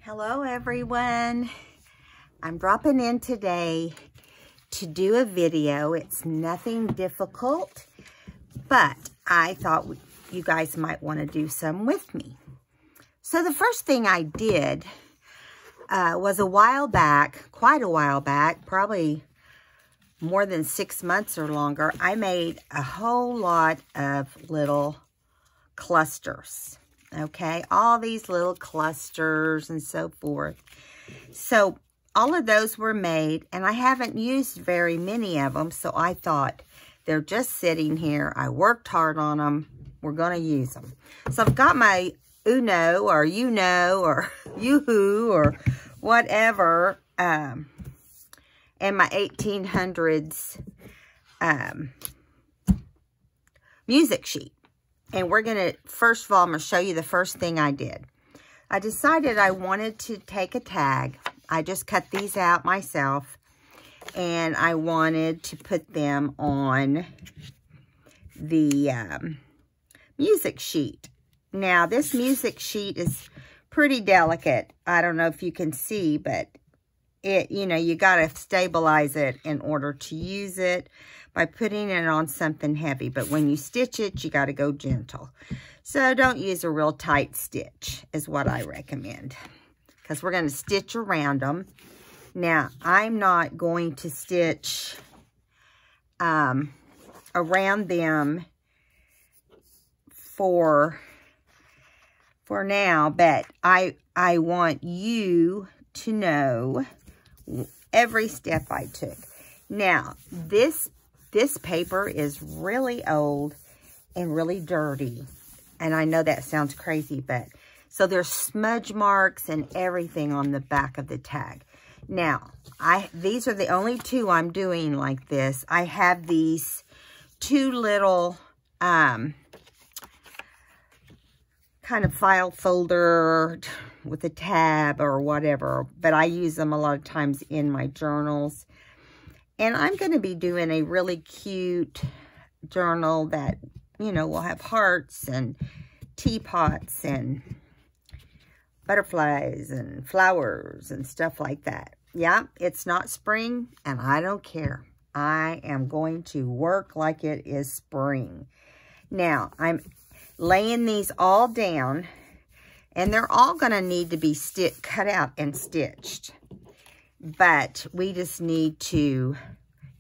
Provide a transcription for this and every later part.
Hello everyone. I'm dropping in today to do a video. It's nothing difficult, but I thought you guys might want to do some with me. So the first thing I did was a while back, quite a while back, probably more than 6 months or longer. I made a whole lot of little clusters. Okay, all these little clusters and so forth. So all of those were made, and I haven't used very many of them, so I thought they're just sitting here. I worked hard on them. We're going to use them. So I've got my Uno or or Yoo-hoo or whatever, and my 1800s music sheet. And we're going to, first of all, I'm going to show you the first thing I did. I decided I wanted to take a tag. I just cut these out myself. And I wanted to put them on the music sheet. Now, this music sheet is pretty delicate. I don't know if you can see, but it, you got to stabilize it in order to use it by putting it on something heavy. But when you stitch it, you got to go gentle. So don't use a real tight stitch is what I recommend, because we're going to stitch around them. Now, I'm not going to stitch around them for now, but I want you to know every step I took. Now, this paper is really old and really dirty. And I know that sounds crazy, but so there's smudge marks and everything on the back of the tag. Now, these are the only two I'm doing like this. I have these two little kind of file folder with a tab or whatever, but I use them a lot of times in my journals. And I'm going to be doing a really cute journal that, will have hearts and teapots and butterflies and flowers and stuff like that. Yeah, it's not spring, and I don't care. I am going to work like it is spring. Now, I'm laying these all down, and they're all going to need to be cut out and stitched. But we just need to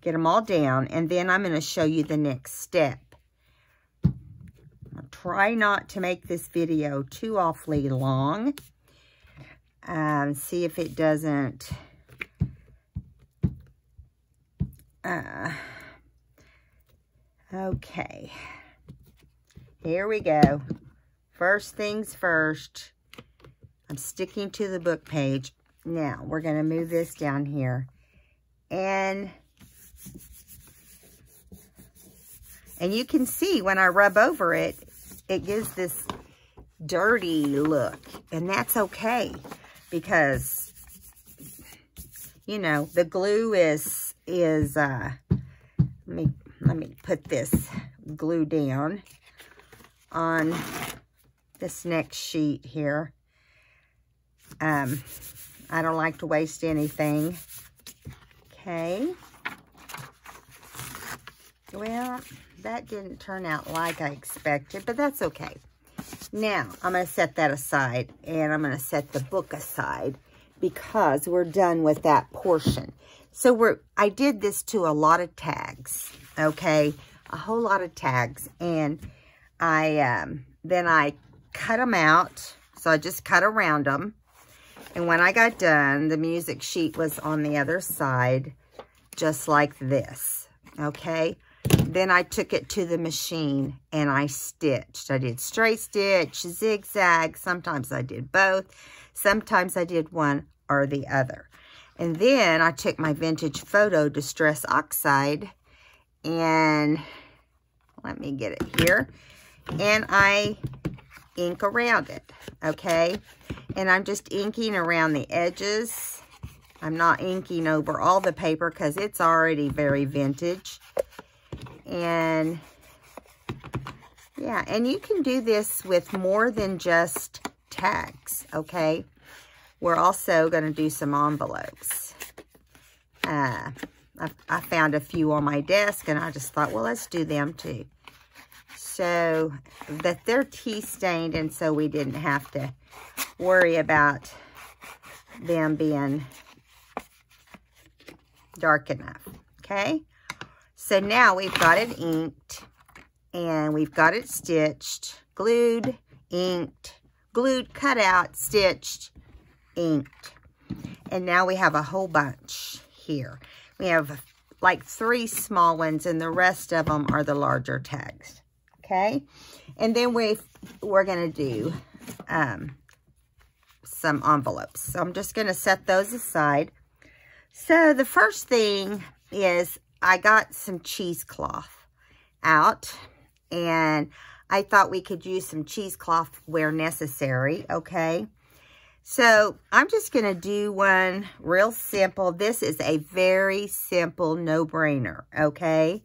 get them all down, and then I'm going to show you the next step. I'll try not to make this video too awfully long. See if it doesn't... okay. Here we go. First things first. I'm sticking to the book page. Now, we're going to move this down here. And you can see when I rub over it, it gives this dirty look. And that's okay. Because, the glue is let me put this glue down on this next sheet here. I don't like to waste anything. Okay. Well, that didn't turn out like I expected, but that's okay. Now, I'm going to set that aside, and I'm going to set the book aside because we're done with that portion. So I did this to a lot of tags, okay? A whole lot of tags, and then I cut them out. So I just cut around them. And when I got done, the music sheet was on the other side, just like this, okay? Then I took it to the machine and I stitched. I did straight stitch, zigzag. Sometimes I did both. Sometimes I did one or the other. And then I took my vintage photo Distress Oxide, and let me get it here. And I ink around it, okay? And I'm just inking around the edges. I'm not inking over all the paper because it's already very vintage. And yeah, and you can do this with more than just tags, okay? we're also going to do some envelopes. I found a few on my desk, and I just thought, well, let's do them too. So that they're tea stained, and so we didn't have to worry about them being dark enough. Okay, so now we've got it inked, and we've got it stitched, glued, inked, glued, cut out, stitched, inked. And now we have a whole bunch here. We have like 3 small ones, and the rest of them are the larger tags. Okay, and then we're going to do some envelopes. So I'm just going to set those aside. So the first thing is I got some cheesecloth out, and I thought we could use some cheesecloth where necessary, okay? So I'm just going to do one real simple. This is a very simple no-brainer, okay?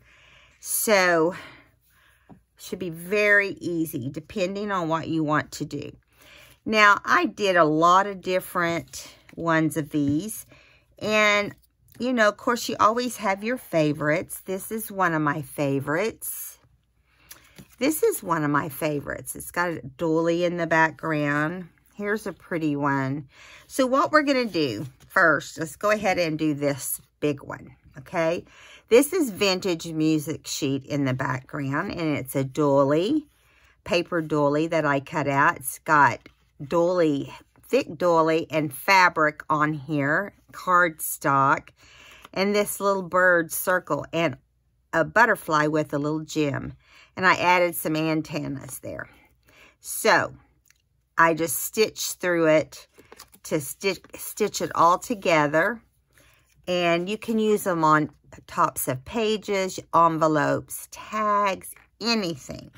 So should be very easy depending on what you want to do. Now, I did a lot of different ones of these, and you know, of course, you always have your favorites. This is one of my favorites. This is one of my favorites. It's got a doily in the background. Here's a pretty one. So what we're going to do first, let's go ahead and do this big one, okay? This is vintage music sheet in the background, and it's a doily, paper doily that I cut out. It's got doily, thick doily and fabric on here, cardstock, and this little bird circle and a butterfly with a little gem. And I added some antennas there. So I just stitched through it to stitch it all together. And you can use them on tops of pages, envelopes, tags, anything.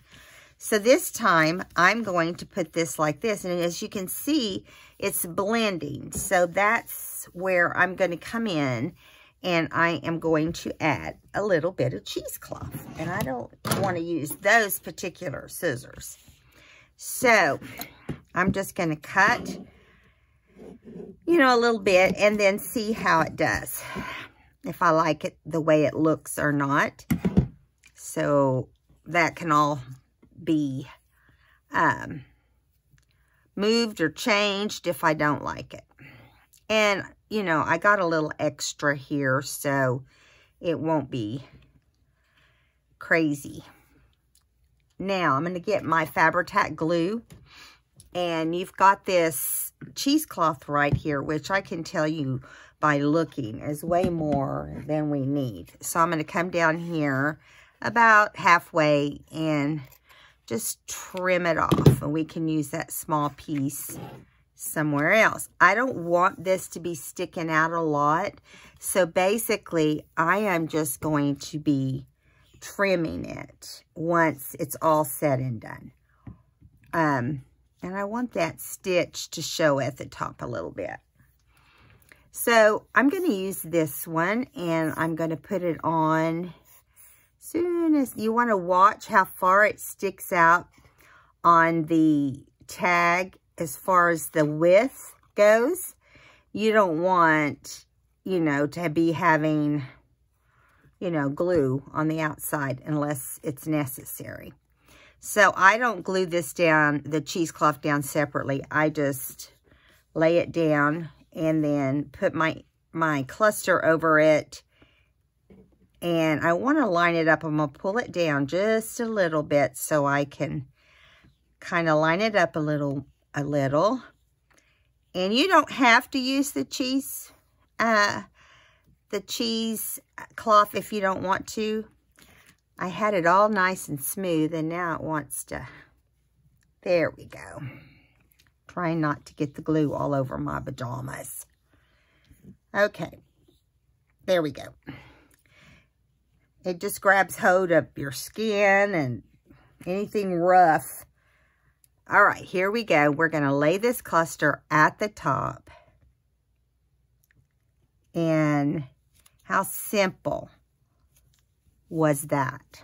So this time, I'm going to put this like this. And as you can see, it's blending. So that's where I'm going to come in. And I am going to add a little bit of cheesecloth. And I don't want to use those particular scissors. So I'm just going to cut, you know, a little bit and then see how it does. If I like it the way it looks or not. So that can all be moved or changed if I don't like it. And, you know, I got a little extra here, so it won't be crazy. Now, I'm going to get my Fabri-Tac glue. And you've got this cheesecloth right here, which I can tell you by looking is way more than we need. So I'm going to come down here about halfway and just trim it off. And we can use that small piece somewhere else. I don't want this to be sticking out a lot. So basically, I am just going to be trimming it once it's all said and done. And I want that stitch to show at the top a little bit. So I'm going to use this one, and I'm going to put it on. Soon as you want to watch how far it sticks out on the tag as far as the width goes. You don't want, you know, to be having, you know, glue on the outside unless it's necessary. So I don't glue this down, the cheesecloth down separately. I just lay it down and then put my cluster over it. And I want to line it up. I'm going to pull it down just a little bit so I can kind of line it up a little. And you don't have to use the cheesecloth if you don't want to. I had it all nice and smooth, and now it wants to. There we go. Trying not to get the glue all over my pajamas. Okay. There we go. It just grabs hold of your skin and anything rough. All right, here we go. We're going to lay this cluster at the top. And how simple was that?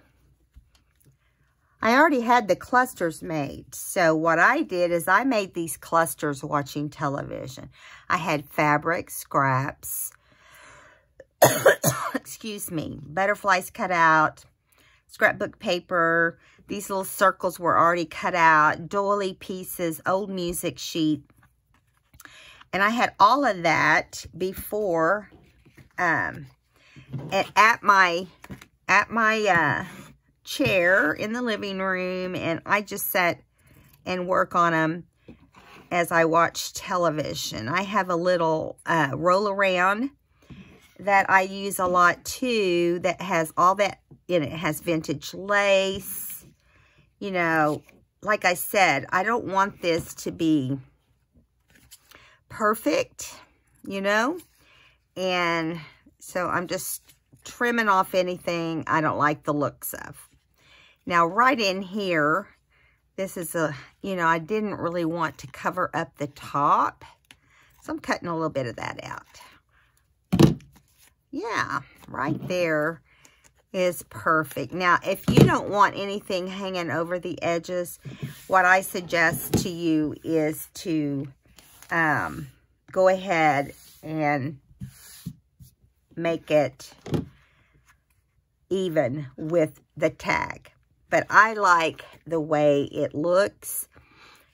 I already had the clusters made. So what I did is I made these clusters watching television. I had fabric, scraps, excuse me, butterflies cut out, scrapbook paper. These little circles were already cut out, doily pieces, old music sheet. And I had all of that before, at my chair in the living room, and I just sat and work on them as I watch television. I have a little roll around that I use a lot too, that has all that in it. It has vintage lace. You know, like I said, I don't want this to be perfect, you know, and so I'm just trimming off anything I don't like the looks of. Now, right in here, this is you know, I didn't really want to cover up the top, so I'm cutting a little bit of that out. Yeah, right there is perfect. Now, if you don't want anything hanging over the edges, what I suggest to you is to go ahead and make it even with the tag. But I like the way it looks.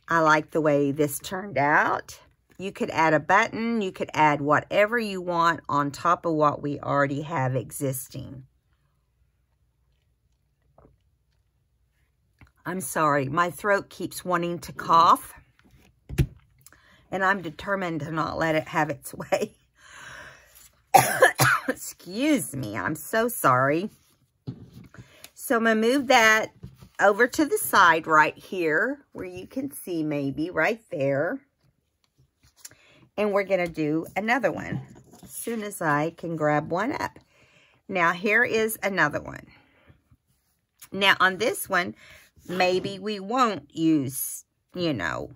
I like the way this turned out. You could add a button. You could add whatever you want on top of what we already have existing. I'm sorry. My throat keeps wanting to cough. And I'm determined to not let it have its way. Excuse me. I'm so sorry. So I'm going to move that over to the side right here, where you can see maybe right there. And we're going to do another one as soon as I can grab one up. Now, here is another one. Now, on this one, maybe we won't use, you know,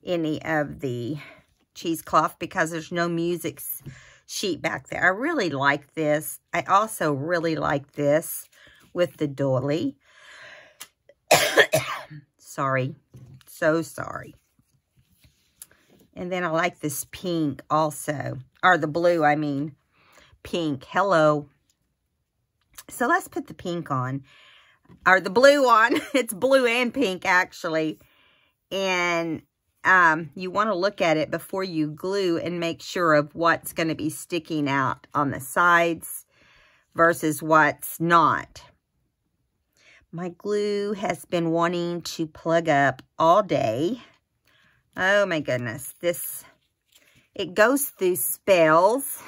any of the cheesecloth because there's no music sheet back there. I really like this. I also really like this with the doily. Sorry. So sorry. And then I like this pink also. Or the blue, I mean. Pink. Hello. So let's put the pink on. Or the blue on. It's blue and pink, actually. And you want to look at it before you glue and make sure of what's going to be sticking out on the sides versus what's not. My glue has been wanting to plug up all day. Oh my goodness. It goes through spells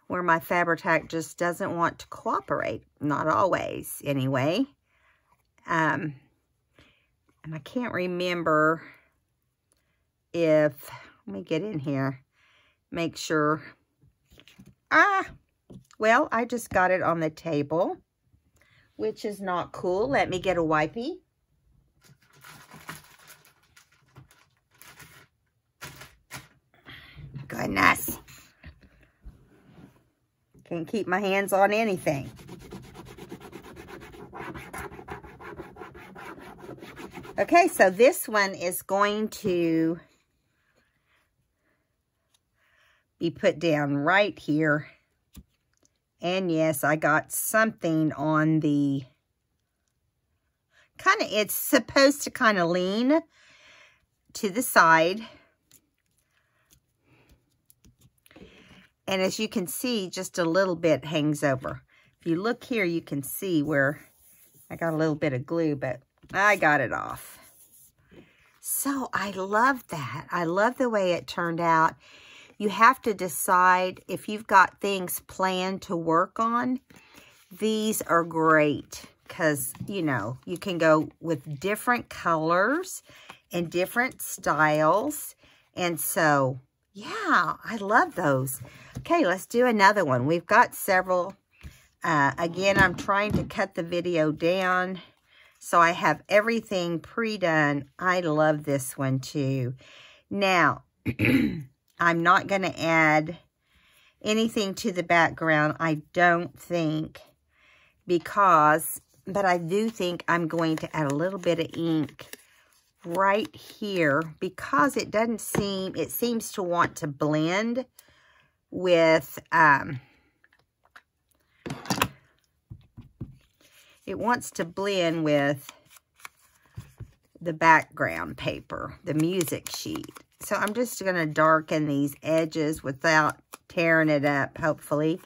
where my Fabri-Tac just doesn't want to cooperate. Not always, anyway. And I can't remember if, let me get in here, make sure. Well, I just got it on the table, which is not cool. Let me get a wipey. Goodness. Can't keep my hands on anything. Okay, so this one is going to be put down right here. And yes, I got something on the it's supposed to kind of lean to the side. And as you can see, just a little bit hangs over. If you look here, you can see where I got a little bit of glue, but I got it off. So I love that. I love the way it turned out. You have to decide if you've got things planned to work on. These are great because, you know, you can go with different colors and different styles. And so, yeah, I love those. Okay, let's do another one. We've got several. Again, I'm trying to cut the video down, so I have everything pre-done. I love this one too. Now, I'm not going to add anything to the background, I don't think, because but I do think I'm going to add a little bit of ink right here because it doesn't seem, it seems to want to blend with, it wants to blend with the background paper, the music sheet. So I'm just going to darken these edges without tearing it up, hopefully.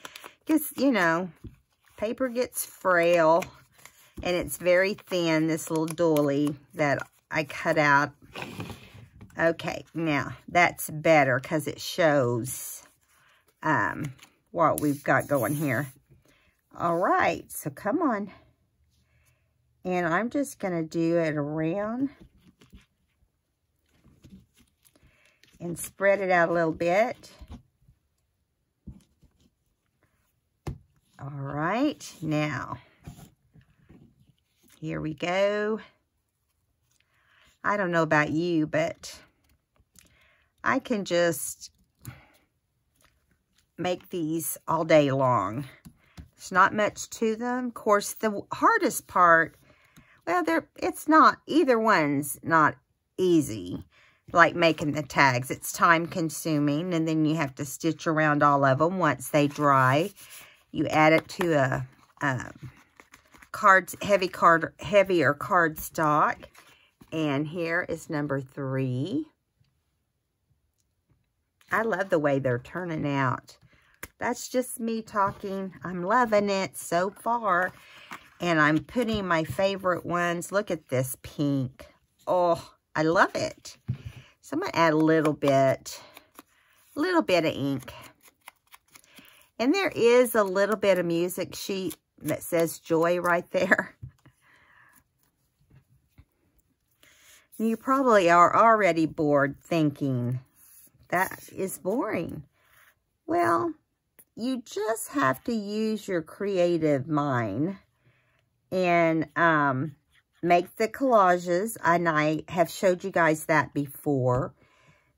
Because, you know, paper gets frail and it's very thin, this little doily that I cut out. Okay, now that's better because it shows what we've got going here. All right, so come on. And I'm just going to do it around and spread it out a little bit. All right, now, here we go. I don't know about you, but I can just make these all day long. There's not much to them. Of course, the hardest part, well, it's not, either one's not easy, like making the tags. It's time consuming, and then you have to stitch around all of them once they dry. You add it to a heavier cardstock. And here is number 3. I love the way they're turning out. That's just me talking. I'm loving it so far. And I'm putting my favorite ones. Look at this pink. Oh, I love it. So I'm going to add a little bit of ink. And there is a little bit of music sheet that says Joy right there. You probably are already bored thinking, that is boring. Well, you just have to use your creative mind and make the collages. And I have showed you guys that before.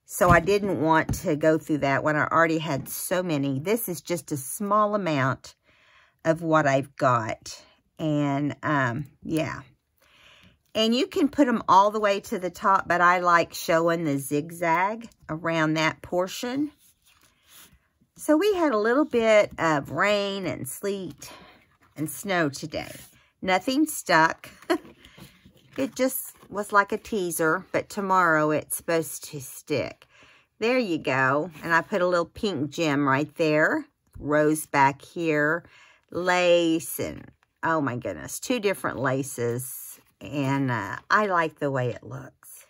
So I didn't want to go through that when I already had so many. This is just a small amount of what I've got. And yeah. And you can put them all the way to the top, but I like showing the zigzag around that portion. So we had a little bit of rain and sleet and snow today. Nothing stuck. It just was like a teaser, but tomorrow it's supposed to stick. There you go. And I put a little pink gem right there. Rose back here. Lace and, oh my goodness, 2 different laces. And I like the way it looks.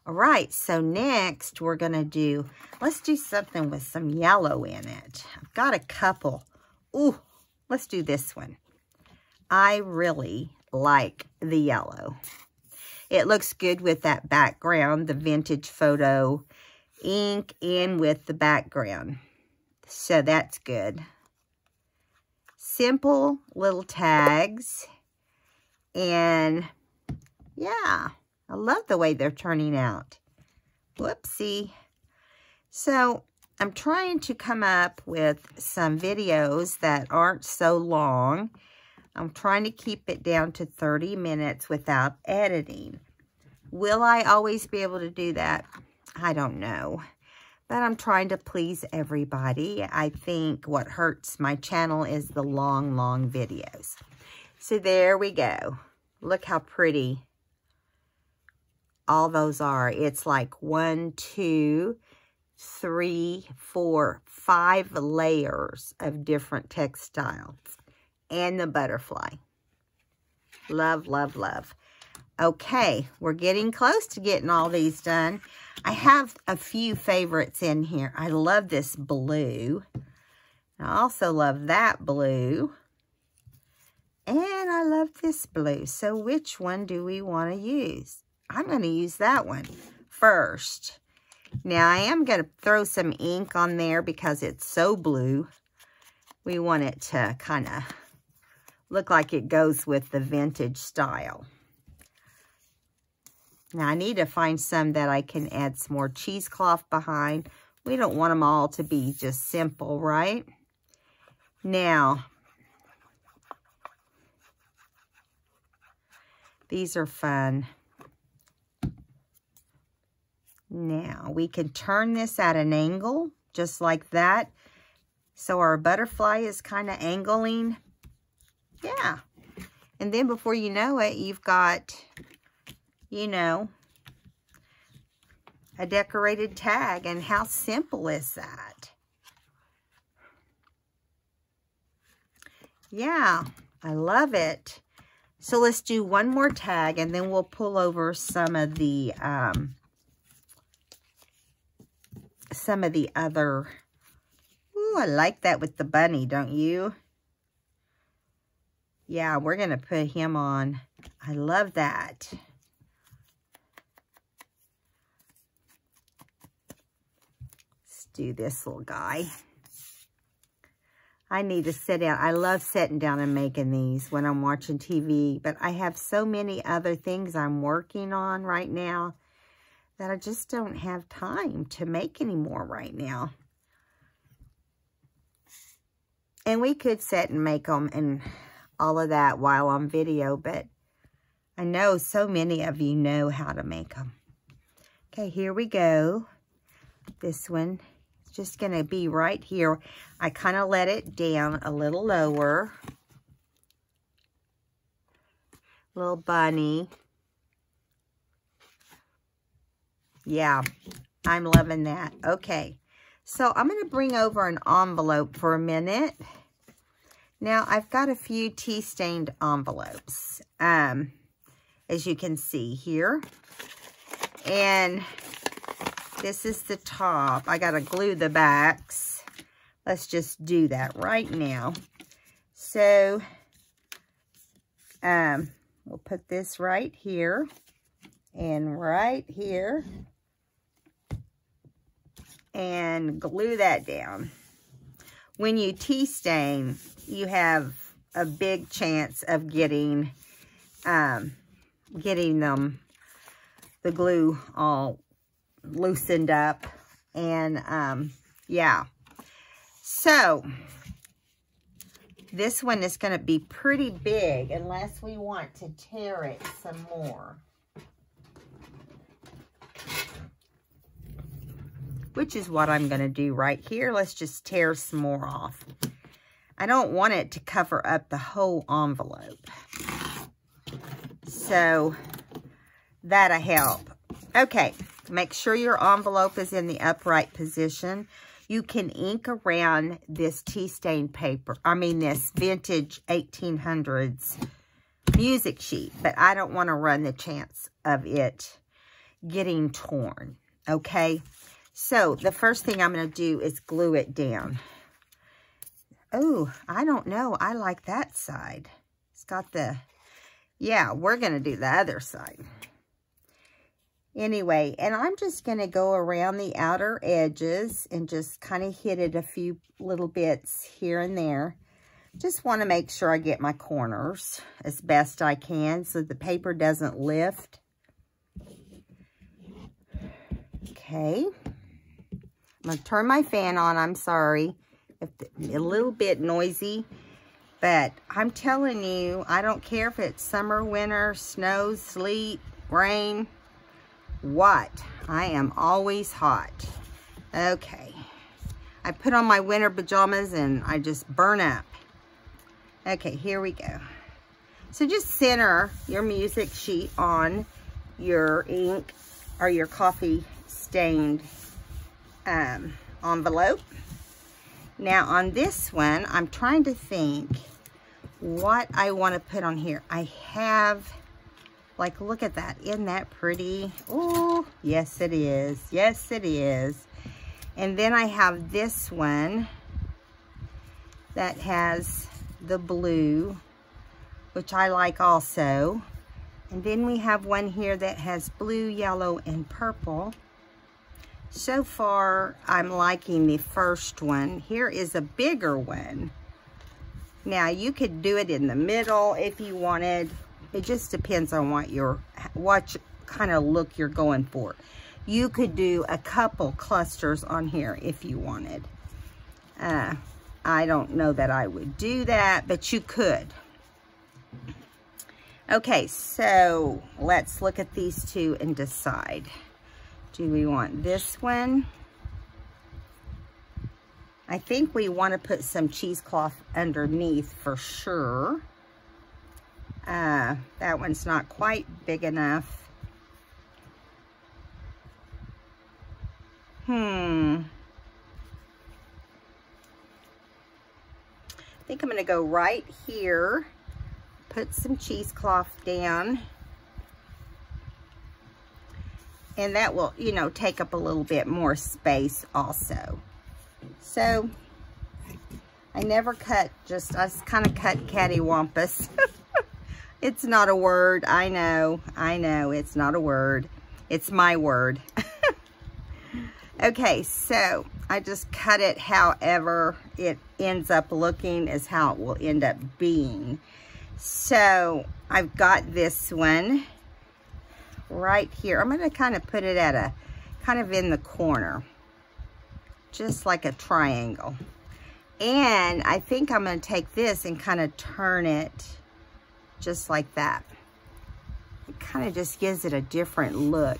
All right, so next we're going to do, let's do something with some yellow in it. I've got a couple. Ooh, let's do this one. I really like the yellow. It looks good with that background, the vintage photo ink, and with the background. So that's good. Simple little tags. And yeah, I love the way they're turning out. Whoopsie. So I'm trying to come up with some videos that aren't so long. I'm trying to keep it down to 30 minutes without editing. Will I always be able to do that? I don't know. But I'm trying to please everybody. I think what hurts my channel is the long, long videos. So there we go. Look how pretty all those are. It's like 1, 2, 3, 4, 5 layers of different textiles. And the butterfly. Love, love, love. Okay, we're getting close to getting all these done. I have a few favorites in here. I love this blue. I also love that blue. And I love this blue. So which one do we want to use? I'm going to use that one first. Now I am going to throw some ink on there because it's so blue. We want it to kind of look like it goes with the vintage style. Now I need to find some that I can add some more cheesecloth behind. We don't want them all to be just simple, right? Now, These are fun. Now, we can turn this at an angle, just like that. So our butterfly is kind of angling. Yeah. And then before you know it, you've got, you know, a decorated tag. And how simple is that? Yeah, I love it. So let's do one more tag, and then we'll pull over some of the other. Ooh, I like that with the bunny, don't you? Yeah, we're going to put him on. I love that. Let's do this little guy. I need to sit down. I love sitting down and making these when I'm watching TV, but I have so many other things I'm working on right now that I just don't have time to make anymore right now. And we could sit and make them and all of that while on video, but I know so many of you know how to make them. Okay, here we go. This one. Just going to be right here. I kind of let it down a little lower. Little bunny. Yeah, I'm loving that. Okay, so I'm going to bring over an envelope for a minute. Now, I've got a few tea-stained envelopes, as you can see here. And this is the top. I got to glue the backs. Let's just do that right now. So, we'll put this right here and right here and glue that down. When you tea stain, you have a big chance of getting them, the glue all loosened up. And yeah, so this one is going to be pretty big unless we want to tear it some more, which is what I'm going to do right here. Let's just tear some more off. I don't want it to cover up the whole envelope, so that'll help. Okay, make sure your envelope is in the upright position. You can ink around this tea stain paper, this vintage 1800s music sheet, but I don't want to run the chance of it getting torn, okay? So the first thing I'm going to do is glue it down. Oh, I don't know. I like that side. It's got the, yeah, we're going to do the other side. Anyway, and I'm just going to go around the outer edges and just kind of hit it a few little bits here and there. Just want to make sure I get my corners as best I can so the paper doesn't lift. Okay. I'm going to turn my fan on. I'm sorry if it's a little bit noisy, but I'm telling you, I don't care if it's summer, winter, snow, sleet, rain, what? I am always hot. Okay. I put on my winter pajamas and I just burn up. Okay, here we go. So just center your music sheet on your ink or your coffee stained envelope. Now on this one, I'm trying to think what I want to put on here. I have, like, look at that. Isn't that pretty? Oh, yes it is. Yes it is. And then I have this one that has the blue, which I like also. And then we have one here that has blue, yellow, and purple. So far, I'm liking the first one. Here is a bigger one. Now, you could do it in the middle if you wanted. It just depends on what kind of look you're going for. You could do a couple clusters on here if you wanted. I don't know that I would do that, but you could. Okay, so let's look at these two and decide. Do we want this one? I think we want to put some cheesecloth underneath for sure. That one's not quite big enough. I think I'm going to go right here, put some cheesecloth down, and that will, you know, take up a little bit more space also. So I never cut, just I just kind of cut cattywampus. It's not a word. I know it's not a word. It's my word. Okay, so I just cut it however it ends up looking is how it will end up being. So I've got this one right here. I'm going to kind of put it at a, kind of in the corner, just like a triangle. And I think I'm going to take this and kind of turn it just like that. It kind of just gives it a different look.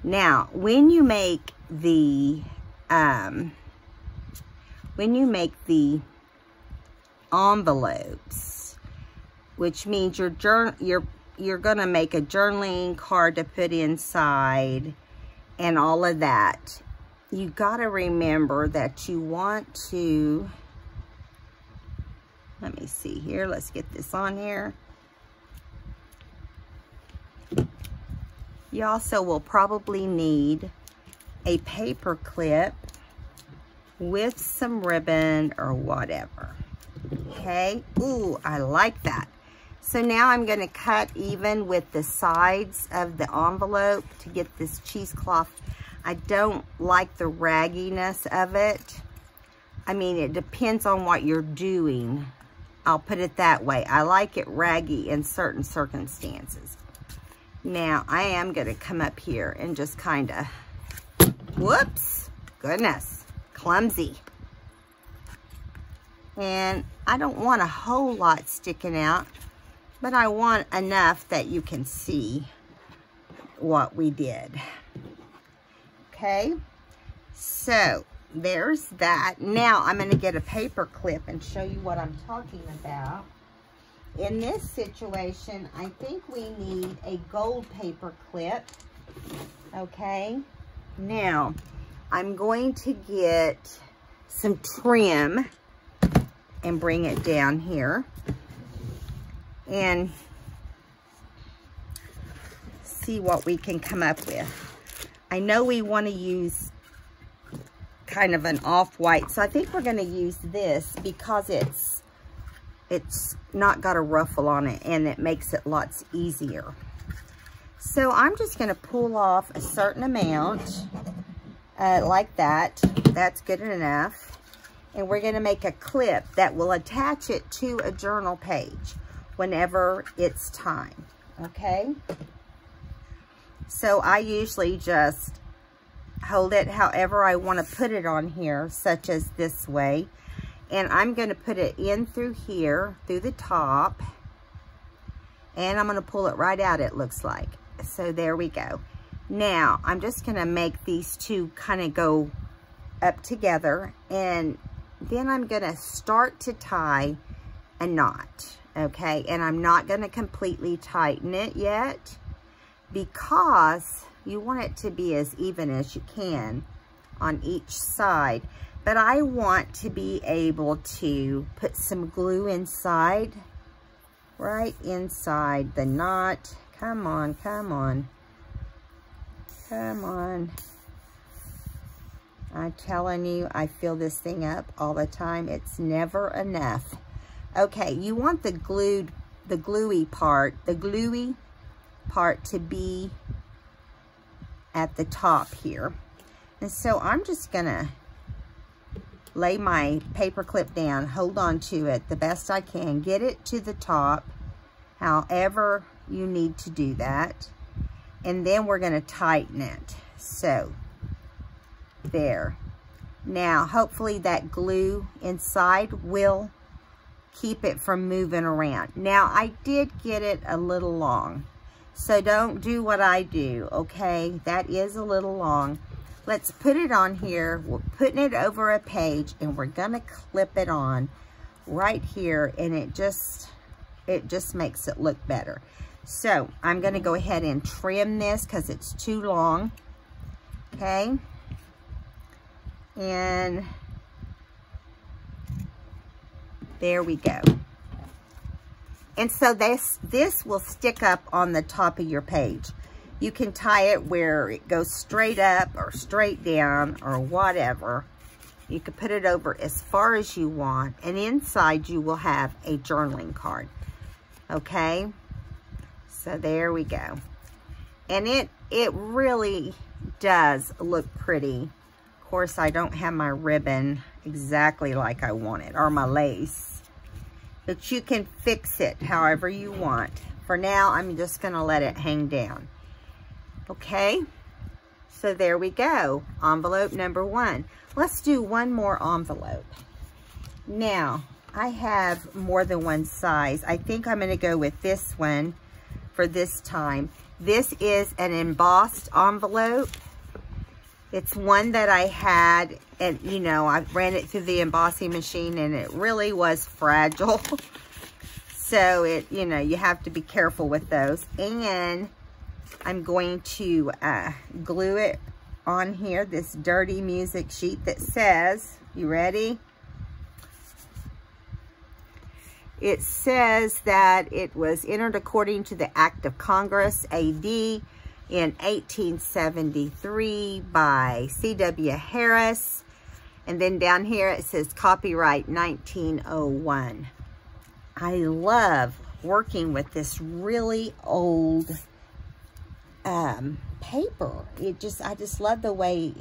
Now, when you make the envelopes, which means you're gonna make a journaling card to put inside and all of that, you gotta remember that you want to, let me see here, let's get this on here. You also will probably need a paper clip with some ribbon or whatever. Okay, ooh, I like that. So now I'm going to cut even with the sides of the envelope to get this cheesecloth. I don't like the ragginess of it. I mean, it depends on what you're doing. I'll put it that way. I like it raggy in certain circumstances. Now, I am going to come up here and just kind of, whoops, goodness, clumsy. And I don't want a whole lot sticking out, but I want enough that you can see what we did. Okay, so there's that. Now, I'm going to get a paper clip and show you what I'm talking about. In this situation, I think we need a gold paper clip. Okay, now I'm going to get some trim and bring it down here and see what we can come up with. I know we want to use kind of an off-white, so I think we're going to use this because it's not got a ruffle on it and it makes it lots easier. So I'm just going to pull off a certain amount like that. That's good enough. And we're going to make a clip that will attach it to a journal page whenever it's time. Okay? So I usually just hold it however I want to put it on here, such as this way. And I'm going to put it in through here, through the top. And I'm going to pull it right out, it looks like. So there we go. Now, I'm just going to make these two kind of go up together. And then I'm going to start to tie a knot. Okay? And I'm not going to completely tighten it yet, because you want it to be as even as you can on each side. But I want to be able to put some glue inside, right inside the knot. Come on, come on. Come on. I'm telling you, I fill this thing up all the time. It's never enough. Okay, you want the gluey part to be at the top here. And so I'm just gonna lay my paper clip down, hold on to it the best I can, get it to the top, however you need to do that. And then we're going to tighten it. So, there. Now, hopefully that glue inside will keep it from moving around. Now, I did get it a little long, so don't do what I do, okay? That is a little long. Let's put it on here. We're putting it over a page, and we're gonna clip it on right here, and it just makes it look better. So I'm gonna go ahead and trim this because it's too long, okay? And there we go. And so this will stick up on the top of your page. You can tie it where it goes straight up or straight down or whatever. You can put it over as far as you want, and inside you will have a journaling card. Okay? So there we go. And it really does look pretty. Of course, I don't have my ribbon exactly like I want it, or my lace. But you can fix it however you want. For now, I'm just gonna let it hang down. Okay, so there we go. Envelope number 1. Let's do one more envelope. Now, I have more than one size. I think I'm gonna go with this one for this time. This is an embossed envelope. It's one that I had, and you know, I ran it through the embossing machine, and it really was fragile. So it, you know, you have to be careful with those. And I'm going to glue it on here, this dirty music sheet that says, you ready? It says that it was entered according to the Act of Congress, AD, in 1873 by C.W. Harris. And then down here it says copyright 1901. I love working with this really old paper. I just love the way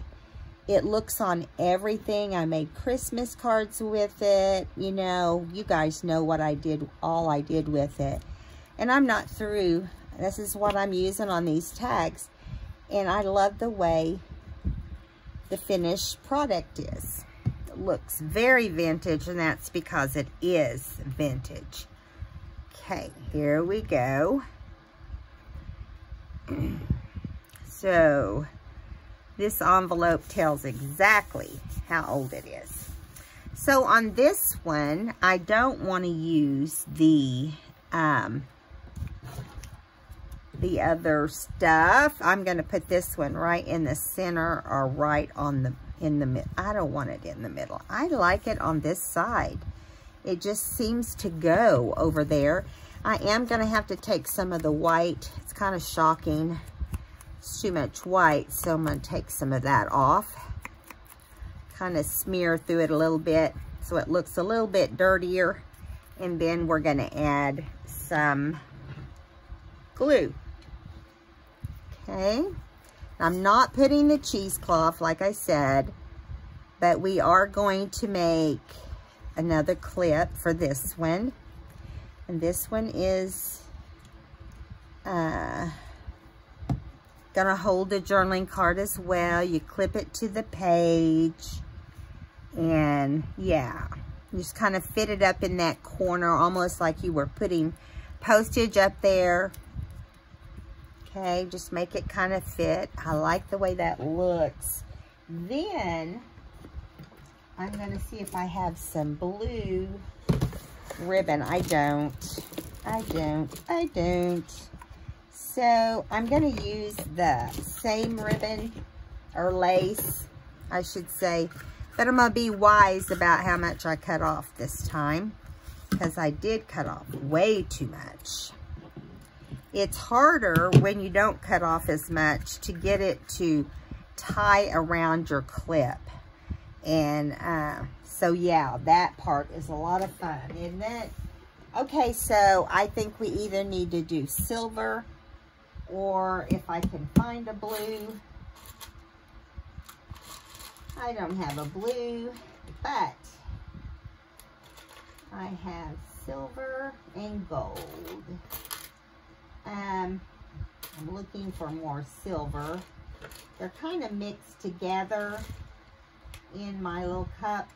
it looks on everything. I made Christmas cards with it. You know, you guys know what I did, all I did with it. And I'm not through. This is what I'm using on these tags. And I love the way the finished product is. It looks very vintage, and that's because it is vintage. Okay, here we go. So this envelope tells exactly how old it is. So on this one, I don't want to use the other stuff. I'm going to put this one right in the center, or right on the, in the middle. I don't want it in the middle. I like it on this side. It just seems to go over there. I am going to have to take some of the white. It's kind of shocking. It's too much white, so I'm going to take some of that off. Kind of smear through it a little bit so it looks a little bit dirtier. And then we're going to add some glue. Okay. I'm not putting the cheesecloth like I said, but we are going to make another clip for this one. And this one is gonna hold the journaling card as well. You clip it to the page, and yeah, you just kind of fit it up in that corner, almost like you were putting postage up there. Okay, just make it kind of fit. I like the way that looks. Then I'm gonna see if I have some blue ribbon. I don't. So I'm going to use the same ribbon, or lace, I should say. But I'm going to be wise about how much I cut off this time, because I did cut off way too much. It's harder when you don't cut off as much to get it to tie around your clip. And so yeah, that part is a lot of fun, isn't it? Okay, so I think we either need to do silver, or if I can find a blue. I don't have a blue, but I have silver and gold. I'm looking for more silver. They're kind of mixed together in my little cups.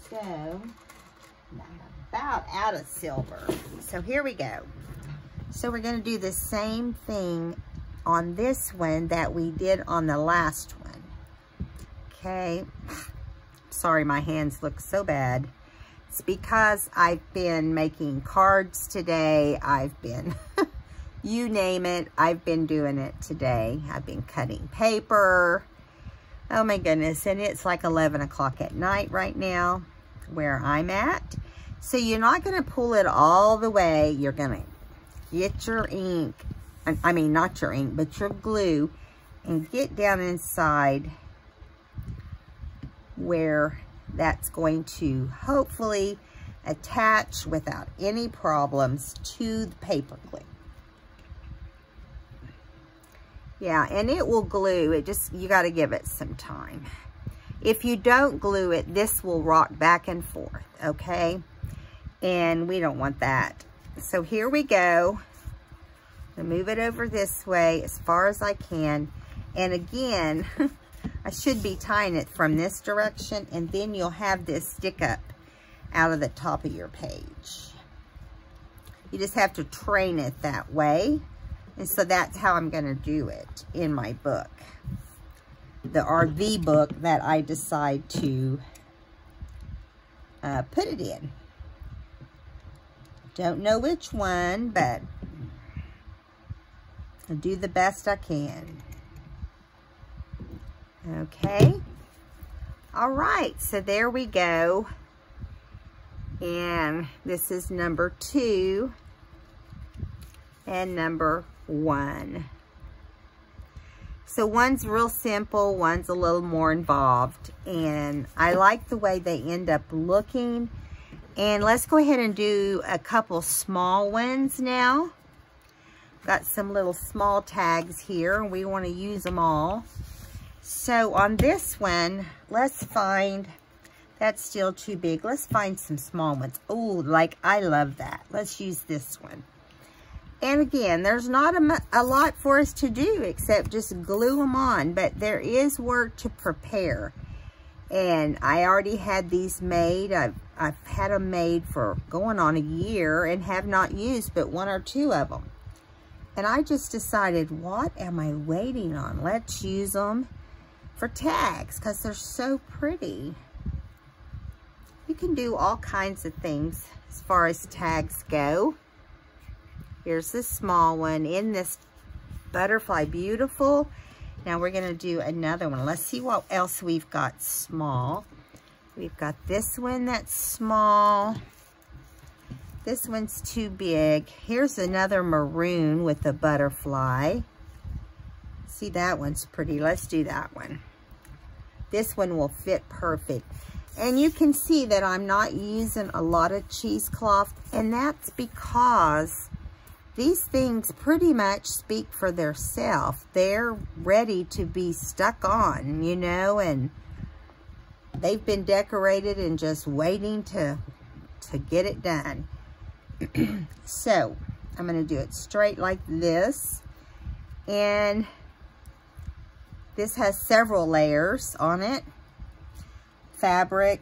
So about out of silver. So here we go. So we're going to do the same thing on this one that we did on the last one. Okay. Sorry, my hands look so bad. It's because I've been making cards today. I've been, you name it, I've been doing it today. I've been cutting paper. Oh my goodness. And it's like 11 o'clock at night right now where I'm at. So you're not going to pull it all the way. You're going to get your ink. I mean, not your ink, but your glue, and get down inside where that's going to hopefully attach without any problems to the paper clip. Yeah, and it will glue. It just, you got to give it some time. If you don't glue it, this will rock back and forth, okay? And we don't want that. So here we go. I'm gonna move it over this way as far as I can. And again, I should be tying it from this direction, and then you'll have this stick up out of the top of your page. You just have to train it that way. And so that's how I'm going to do it in my book. The RV book that I decide to put it in. Don't know which one, but I'll do the best I can. Okay. All right, so there we go. And this is number 2 and number 1. So one's real simple, one's a little more involved, and I like the way they end up looking. And let's go ahead and do a couple small ones now. Got some little small tags here, and we want to use them all. So on this one, let's find, that's still too big. Let's find some small ones. Oh, like I love that. Let's use this one. And again, there's not a lot for us to do except just glue them on, but there is work to prepare. And I already had these made. I've had them made for going on a year and have not used but 1 or 2 of them. And I just decided, what am I waiting on? Let's use them for tags because they're so pretty. You can do all kinds of things as far as tags go. Here's this small one in this Butterfly Beautiful. Now we're going to do another one. Let's see what else we've got small. We've got this one that's small. This one's too big. Here's another maroon with a butterfly. See, that one's pretty. Let's do that one. This one will fit perfect. And you can see that I'm not using a lot of cheesecloth, and that's because these things pretty much speak for themselves. They're ready to be stuck on, you know, and they've been decorated and just waiting to get it done. So I'm going to do it straight like this. And this has several layers on it. Fabric,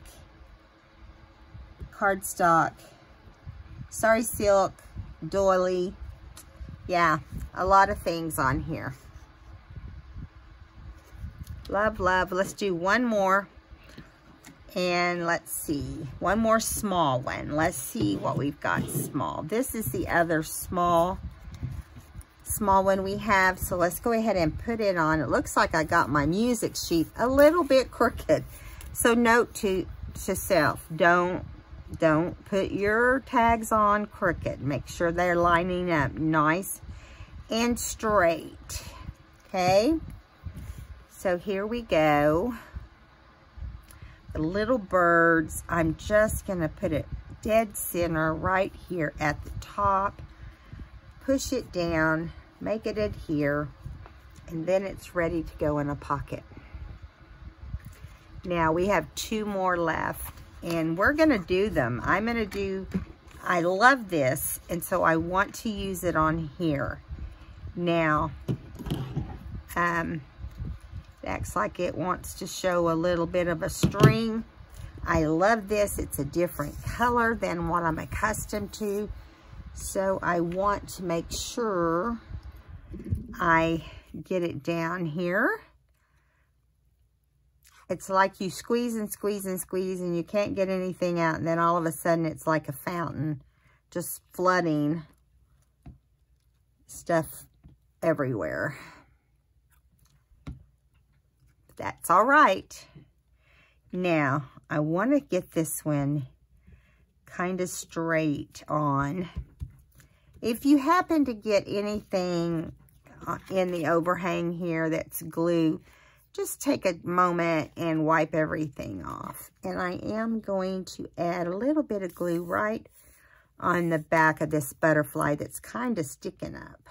cardstock, sari silk, doily. Yeah, a lot of things on here. Love, love. Let's do one more. And let's see, one more small one. Let's see what we've got small. This is the other small one we have. So let's go ahead and put it on. It looks like I got my music sheet a little bit crooked. So note to self, don't put your tags on crooked. Make sure they're lining up nice and straight. Okay, so here we go. The little birds, I'm just going to put it dead center right here at the top. Push it down, make it adhere, and then it's ready to go in a pocket. Now we have 2 more left, and we're going to do them. I'm going to do, I love this, and so I want to use it on here. Now, it acts like it wants to show a little bit of a string. I love this. It's a different color than what I'm accustomed to. So I want to make sure I get it down here. It's like you squeeze and squeeze and squeeze and you can't get anything out. And then all of a sudden it's like a fountain just flooding stuff everywhere. That's all right. Now, I want to get this one kind of straight on. If you happen to get anything in the overhang here that's glue, just take a moment and wipe everything off. And I am going to add a little bit of glue right on the back of this butterfly that's kind of sticking up.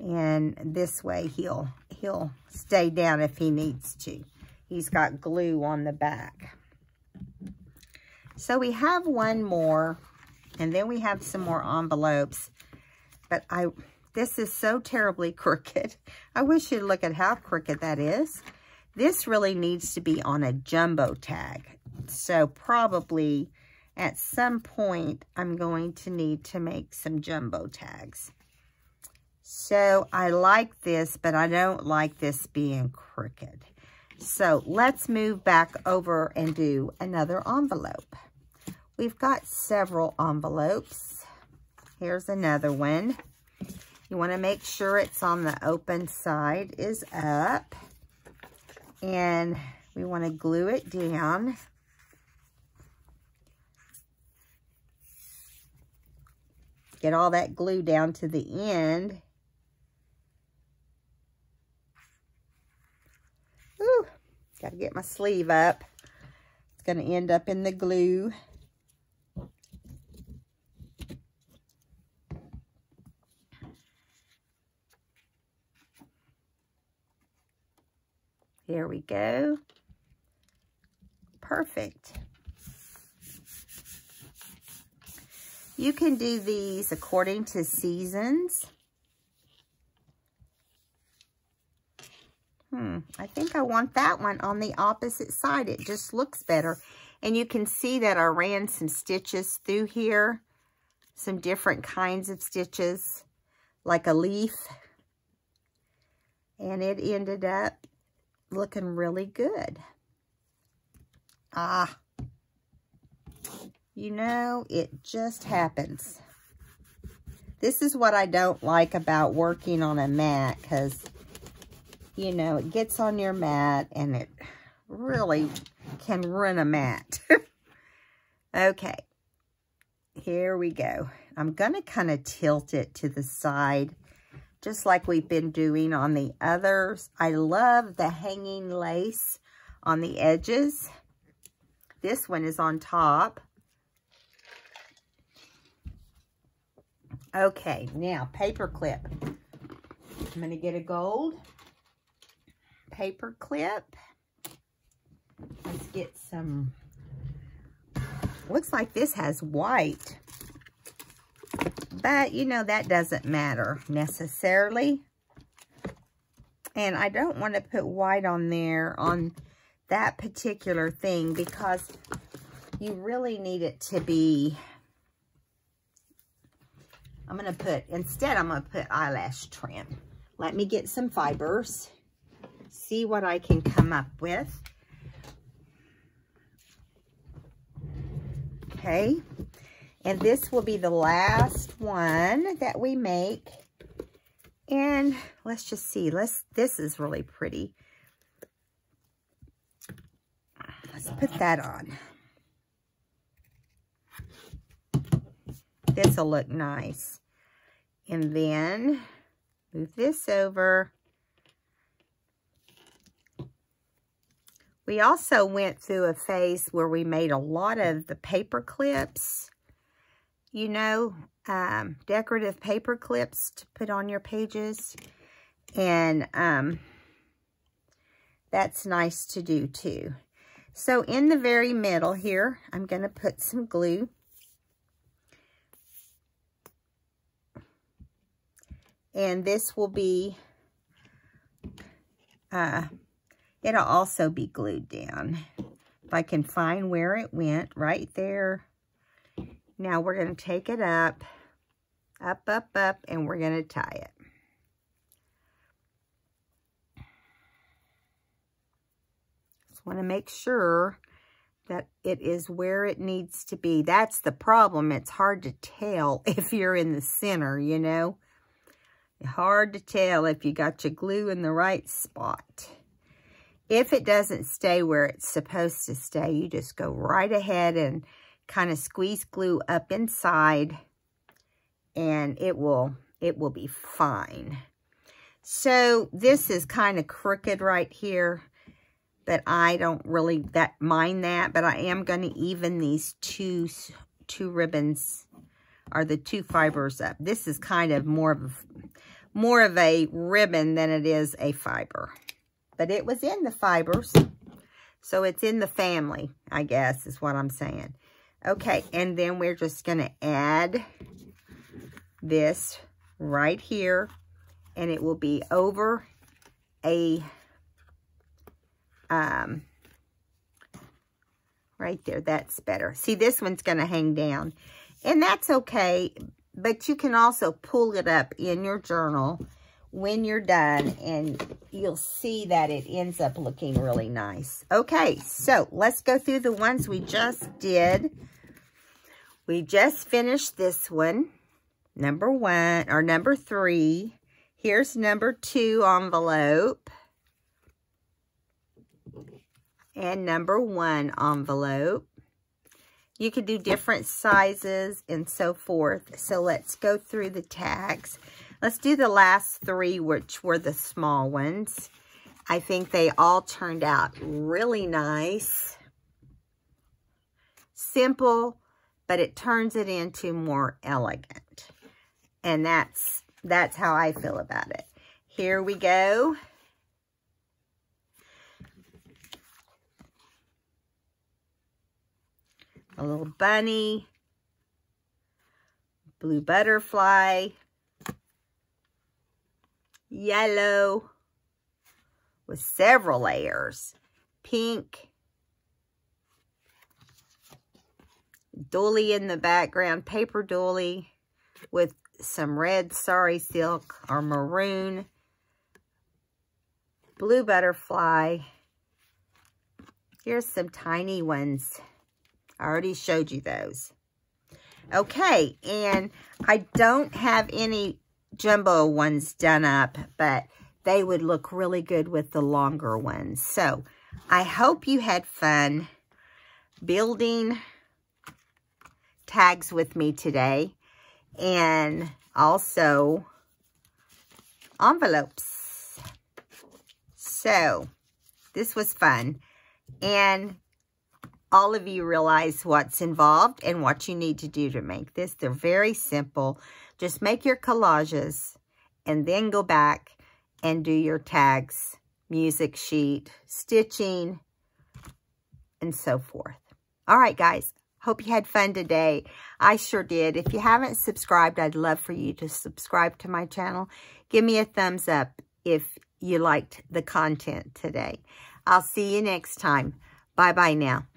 And this way he'll stay down if he needs to. He's got glue on the back. So we have one more, and then we have some more envelopes. But this is so terribly crooked. I wish you'd look at how crooked that is. This really needs to be on a jumbo tag. So probably at some point, I'm going to need to make some jumbo tags. So I like this, but I don't like this being crooked. So let's move back over and do another envelope. We've got several envelopes. Here's another one. You want to make sure it's on the open side is up. And we want to glue it down. Get all that glue down to the end. Ooh, got to get my sleeve up. It's going to end up in the glue. There we go. Perfect. You can do these according to seasons. I think I want that one on the opposite side. It just looks better. And you can see that I ran some stitches through here. Some different kinds of stitches, like a leaf. And it ended up looking really good. You know, it just happens. This is what I don't like about working on a mat, because, you know, it gets on your mat and it really can ruin a mat. Okay, here we go. I'm going to kind of tilt it to the side, just like we've been doing on the others. I love the hanging lace on the edges. This one is on top. Okay, now paper clip. I'm going to get a gold paper clip. Let's get some, looks like this has white. But, you know, that doesn't matter necessarily. And I don't want to put white on there on that particular thing, because you really need it to be, instead I'm going to put eyelash trim. Let me get some fibers, see what I can come up with. Okay. And this will be the last one that we make. And let's just see. This is really pretty. Let's put that on. This will look nice. And then move this over. We also went through a phase where we made a lot of the paper clips. You know, decorative paper clips to put on your pages. And that's nice to do too. So in the very middle here, I'm going to put some glue. And this will be, it'll also be glued down. If I can find where it went, right there. Now we're going to take it up, and we're going to tie it. Just want to make sure that it is where it needs to be. That's the problem. It's hard to tell if you're in the center, you know. Hard to tell if you got your glue in the right spot. If it doesn't stay where it's supposed to stay, you just go right ahead and kind of squeeze glue up inside, and it will be fine. So this is kind of crooked right here, but I don't really mind that, but I am going to even these two ribbons, or the two fibers up. This is kind of more of a ribbon than it is a fiber. But it was in the fibers, so it's in the family, I guess, is what I'm saying. Okay, and then we're just going to add this right here, and it will be over a, right there. That's better. See, this one's going to hang down, and that's okay, but you can also pull it up in your journal when you're done, and you'll see that it ends up looking really nice. Okay, so let's go through the ones we just did. We just finished this one, number 1, or number 3. Here's number 2 envelope, and number 1 envelope. You could do different sizes and so forth. So let's go through the tags. Let's do the last 3, which were the small ones. I think they all turned out really nice. Simple, but it turns it into more elegant. And that's how I feel about it. Here we go. A little bunny. Blue butterfly. Yellow with several layers. Pink. Doily in the background. Paper doily with some red sari silk or maroon. Blue butterfly. Here's some tiny ones. I already showed you those. Okay, and I don't have any jumbo ones done up, but they would look really good with the longer ones. So I hope you had fun building tags with me today, and also envelopes. So this was fun, and all of you realize what's involved and what you need to do to make this. They're very simple. Just make your collages and then go back and do your tags, music sheet, stitching, and so forth. All right, guys. Hope you had fun today. I sure did. If you haven't subscribed, I'd love for you to subscribe to my channel. Give me a thumbs up if you liked the content today. I'll see you next time. Bye-bye now.